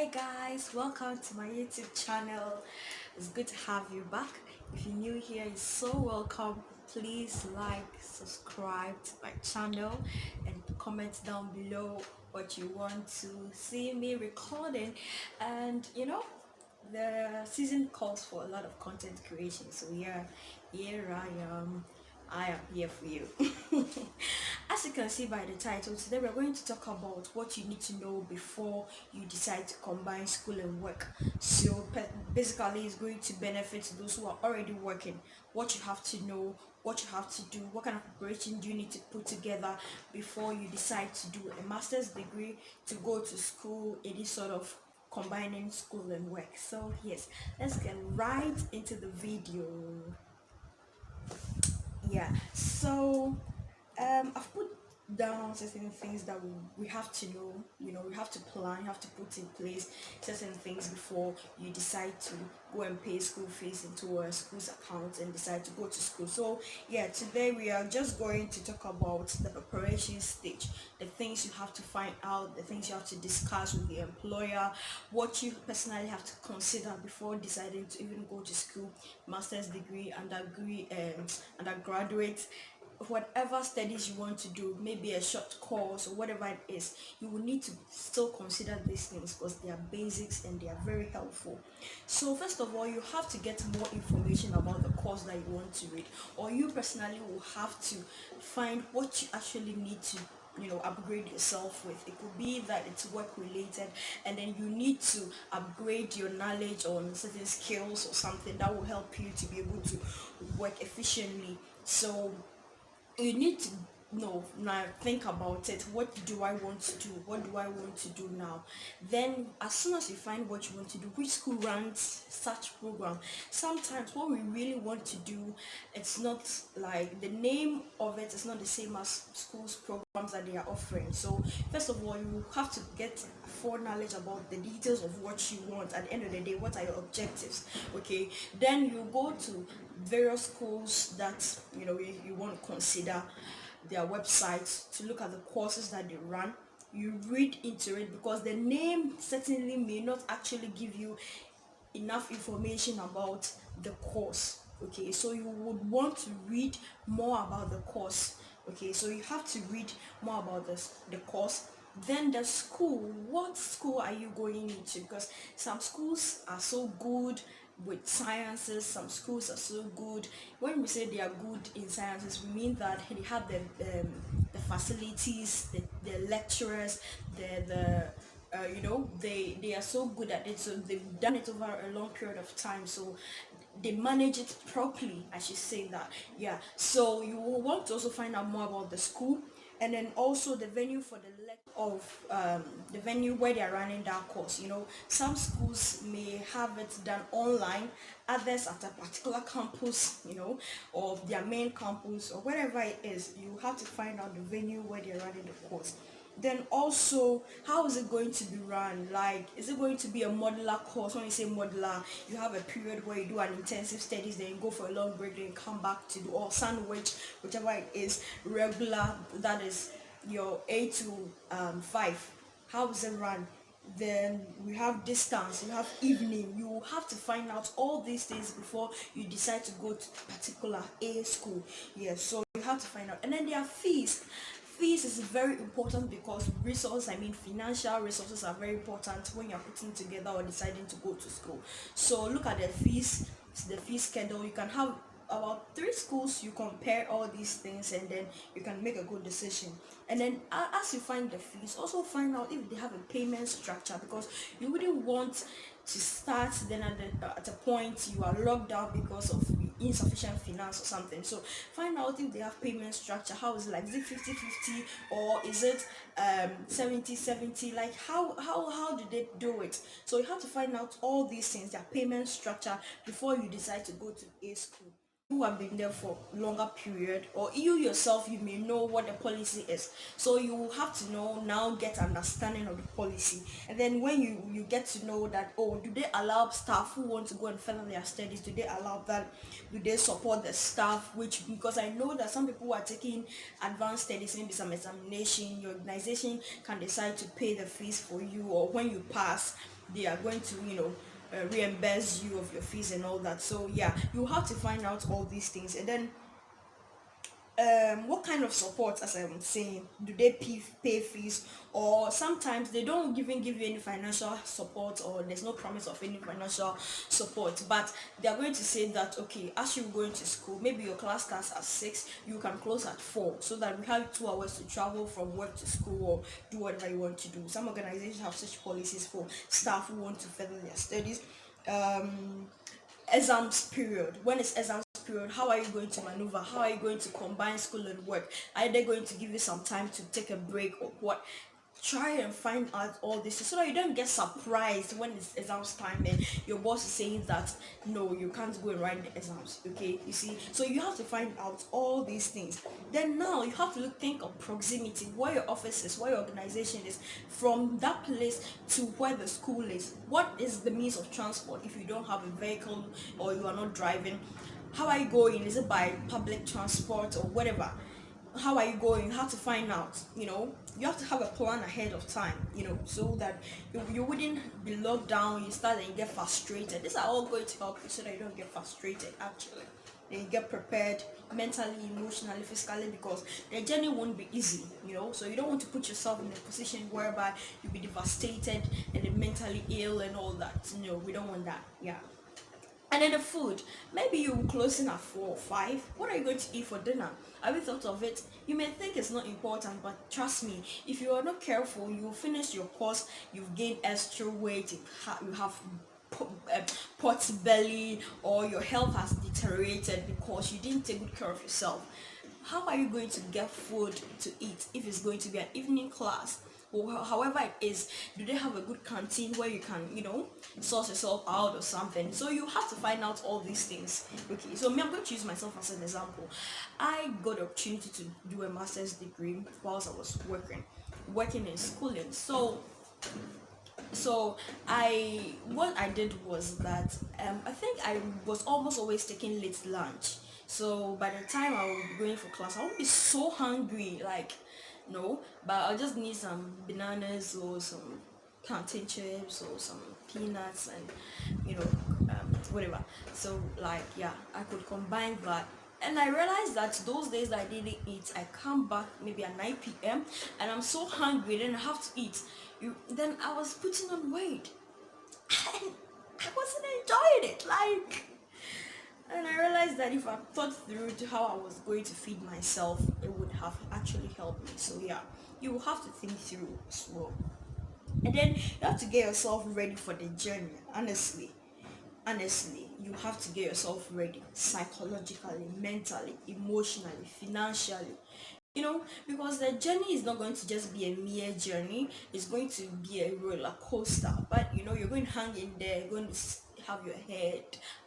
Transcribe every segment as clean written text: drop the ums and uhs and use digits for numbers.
Hi guys, welcome to my YouTube channel. It's good to have you back. If you're new here, you're so welcome. Please like, subscribe to my channel and comment down below what you want to see me recording. And the season calls for a lot of content creation, so yeah, here I am here for you. As you can see by the title, today we're going to talk about what you need to know before you decide to combine school and work. So basically it's going to benefit those who are already working, what you have to know, what you have to do, what kind of preparation do you need to put together before you decide to do a master's degree, to go to school, any sort of combining school and work. So yes, let's get right into the video. Yeah, so I've put down certain things that we have to know. We have to plan, you have to put in place certain things before you decide to go and pay school fees into a school's account and decide to go to school. So yeah, today we are just going to talk about the preparation stage, the things you have to find out, the things you have to discuss with the employer, what you personally have to consider before deciding to even go to school, master's degree, undergraduate, whatever studies you want to do, maybe a short course or whatever it is. You will need to still consider these things because they are basics and they are very helpful. So first of all, you have to get more information about the course that you want to read, or you personally will have to find what you actually need to upgrade yourself with. It could be that it's work related and then you need to upgrade your knowledge on certain skills or something that will help you to be able to work efficiently. So you need to know now, think about it. What do I want to do? What do I want to do now? Then as soon as you find what you want to do, which school runs such program, sometimes what we really want to do, it's not like the name of it is not the same as schools programs that they are offering. So first of all, you have to get full knowledge about the details of what you want. At the end of the day, what are your objectives? Okay, then you go to various schools that you want to consider their websites to look at the courses that they run. You read into it because the name certainly may not actually give you enough information about the course. Okay, so you would want to read more about the course. Okay, so you have to read more about the course. Then the school, what school are you going into? Because some schools are so good with sciences, some schools are so good. When we say they are good in sciences, we mean that they have the facilities, the lecturers, they are so good at it, so they've done it over a long period of time, so they manage it properly, I should say that. Yeah, so you will want to also find out more about the school, and then also the venue for the venue where they are running that course. Some schools may have it done online, others at a particular campus, or their main campus or wherever it is. You have to find out the venue where they're running the course. Then also, how is it going to be run? Like, is it going to be a modular course? When you say modular, you have a period where you do an intensive studies, then you go for a long break, then you come back to do, or sandwich, whichever it is. Regular, that is your 8 to 5. How is it run? Then we have distance, you have evening. You have to find out all these things before you decide to go to particular a school. Yeah, so you have to find out. And then there are fees is very important because financial resources are very important when you're putting together or deciding to go to school. So look at the fee schedule. You can have about 3 schools, you compare all these things, and then you can make a good decision. And then as you find the fees, also find out if they have a payment structure, because you wouldn't want to start then at a point you are locked down because of insufficient finance or something. So find out if they have payment structure. How is it? Like, is it 50-50, or is it 70-70? Like, how do they do it? So you have to find out all these things, their payment structure, before you decide to go to a school. Who have been there for longer period, or you yourself, you may know what the policy is, so you will have to know now, get understanding of the policy. And then when you get to know that, oh, do they allow staff who want to go and further their studies, do they allow that, do they support the staff, which, because I know that some people are taking advanced studies, maybe some examination, your organization can decide to pay the fees for you, or when you pass, they are going to, reimburse you of your fees and all that. So yeah, you have to find out all these things. And then what kind of support, as I'm saying, do they pay fees, or sometimes they don't even give you any financial support, or there's no promise of any financial support, but they are going to say that okay, as you're going to school, maybe your class starts at 6, you can close at 4, so that we have 2 hours to travel from work to school or do whatever you want to do. Some organizations have such policies for staff who want to further their studies. um Exams period, when it's exams period, how are you going to maneuver? How are you going to combine school and work? Are they going to give you some time to take a break or what? Try and find out all this so that you don't get surprised when it's exams time and your boss is saying that no, you can't go and write the exams. Okay, you see, so you have to find out all these things. Then now you have to think of proximity, where your office is, where your organization is, from that place to where the school is. What is the means of transport if you don't have a vehicle or you are not driving? How are you going? Is it by public transport or whatever? How are you going? How to find out? You have to have a plan ahead of time, so that you wouldn't be locked down. You start and you get frustrated. These are all going to help you so that you don't get frustrated actually. Then you get prepared mentally, emotionally, physically, because the journey won't be easy, so you don't want to put yourself in a position whereby you'll be devastated and then mentally ill and all that. No, we don't want that. Yeah. And then the food, maybe you closing at 4 or 5. What are you going to eat for dinner? Have you thought of it? You may think it's not important, but trust me, if you are not careful, you will finish your course, you've gained extra weight, you have pot belly, or your health has deteriorated because you didn't take good care of yourself. How are you going to get food to eat if it's going to be an evening class? Or however it is, do they have a good canteen where you can, source yourself out or something? So you have to find out all these things. Okay, so me, I'm going to use myself as an example. I got the opportunity to do a master's degree whilst I was working in schooling. So what I did was that I think I was almost always taking late lunch. So by the time I would be going for class, I would be so hungry, like no, but I'll just need some bananas or some plantain chips or some peanuts and whatever. So like yeah, I could combine that. And I realized that those days that I didn't eat, I come back maybe at 9 p.m. and I'm so hungry, then I have to eat. Then I was putting on weight. And I wasn't enjoying it. And I realized that if I thought through to how I was going to feed myself, it would have actually helped me. So yeah, you will have to think through as well. And then you have to get yourself ready for the journey. Honestly, you have to get yourself ready psychologically, mentally, emotionally, financially. Because the journey is not going to just be a mere journey, it's going to be a roller coaster. But you're going to hang in there, you're going to have your head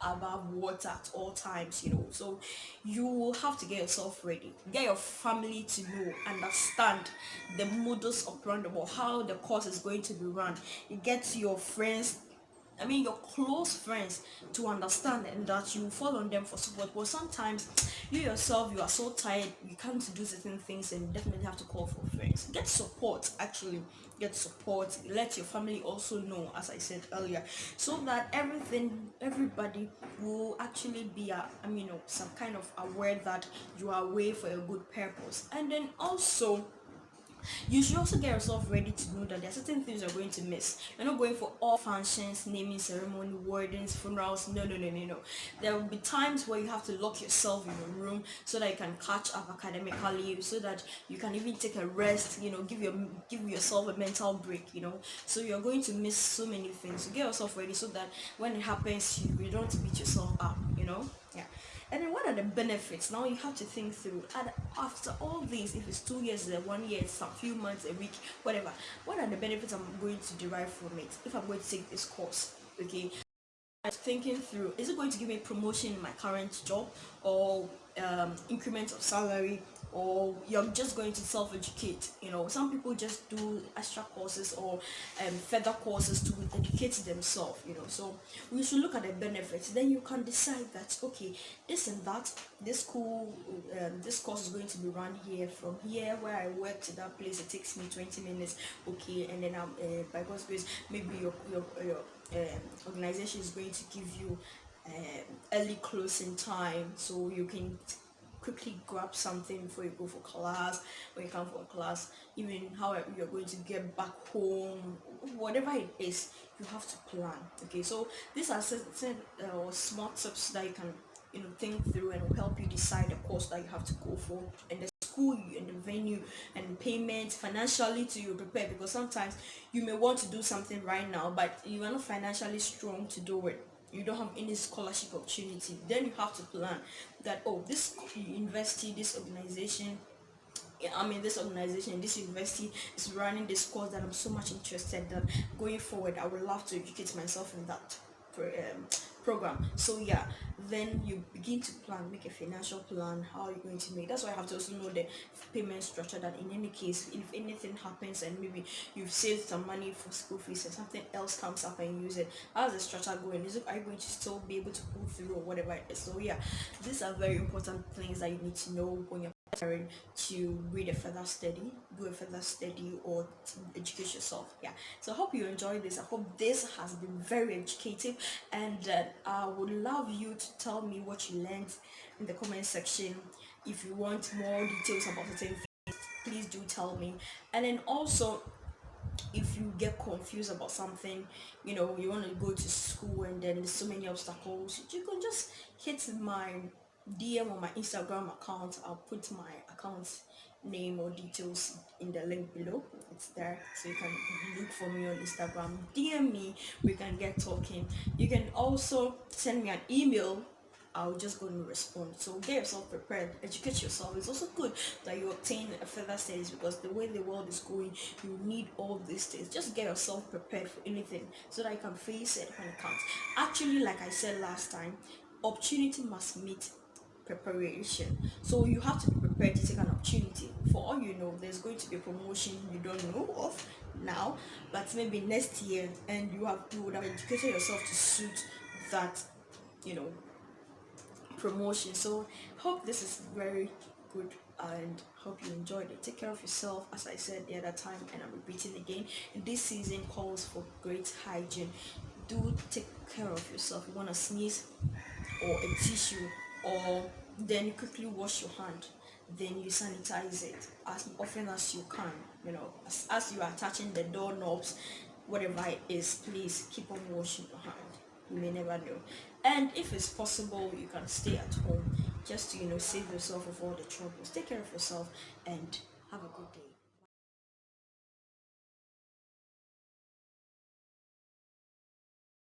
above water at all times. So you will have to get yourself ready, get your family to know, understand the modus operandi, or how the course is going to be run. You get your friends, your close friends, to understand, and that you fall on them for support. But sometimes you yourself, you are so tired, you can't do certain things, and you definitely have to call for friends. Get support, actually. Get support. Let your family also know, as I said earlier, so that everybody will actually be some kind of aware that you are away for a good purpose. And then also, you should also get yourself ready to know that there are certain things you're going to miss. You're not going for all functions, naming ceremony, weddings, funerals. No, no, no, no, no. There will be times where you have to lock yourself in your room so that you can catch up academically, so that you can even take a rest, give yourself a mental break, So you're going to miss so many things. So get yourself ready so that when it happens, you don't beat yourself up. Yeah. And then what are the benefits? Now you have to think through. And after all this, if it's 2 years, 1 year, it's a few months, a week, whatever, what are the benefits I'm going to derive from it if I'm going to take this course? Okay. Thinking through, is it going to give me promotion in my current job, or increment of salary, or you're just going to self-educate. Some people just do extra courses or further courses to educate themselves. So we should look at the benefits, then you can decide that, okay, this and that, this school, this course is going to be run here. From here where I work to that place, it takes me 20 minutes. Okay, and then by God's grace, maybe your organization is going to give you early closing time, so you can quickly grab something before you go for class. When you come for class, even how you're going to get back home, whatever it is, you have to plan. Okay, so these are certain small tips that you can think through, and will help you decide the course that you have to go for, and the school and the venue and payment financially to you prepare, because sometimes you may want to do something right now, but you are not financially strong to do it. You don't have any scholarship opportunity, then you have to plan that, oh, this university, this organization, this university is running this course that I'm so much interested that going forward I would love to educate myself in that program. So yeah, then you begin to plan, make a financial plan, how you're going to make. That's why I have to also know the payment structure, that in any case, if anything happens and maybe you've saved some money for school fees and something else comes up and you use it, how's the structure going? Are you going to still be able to pull through or whatever it is? So yeah, these are very important things that you need to know when you're preparing to read a further study, do a further study, or to educate yourself. Yeah, so I hope you enjoy this. I hope this has been very educative, and I would love you to tell me what you learned in the comment section. If you want more details about certain things, please do tell me. And then also, if you get confused about something, you want to go to school and then there's so many obstacles, you can just hit my DM on my Instagram account. I'll put my account name or details in the link below. It's there, so you can look for me on Instagram, DM me, we can get talking. You can also send me an email. I'll just go and respond. So get yourself prepared, educate yourself. It's also good that you obtain a further studies, because the way the world is going, you need all these things. Just get yourself prepared for anything so that you can face it when it comes. Actually, like I said last time, opportunity must meet preparation. So you have to be prepared to take an opportunity. For all you know, there's going to be a promotion you don't know of now, but maybe next year, and you would have educated yourself to suit that, you know promotion. So hope this is very good, and hope you enjoyed it. Take care of yourself, as I said the other time, and I'm repeating again. This season calls for great hygiene. Do take care of yourself. You want to sneeze or a tissue, or then you quickly wash your hand, then you sanitize it as often as you can. As you are touching the doorknobs, whatever it is, please keep on washing your hand. You may never know. And if it's possible, you can stay at home just to save yourself of all the troubles. Take care of yourself, and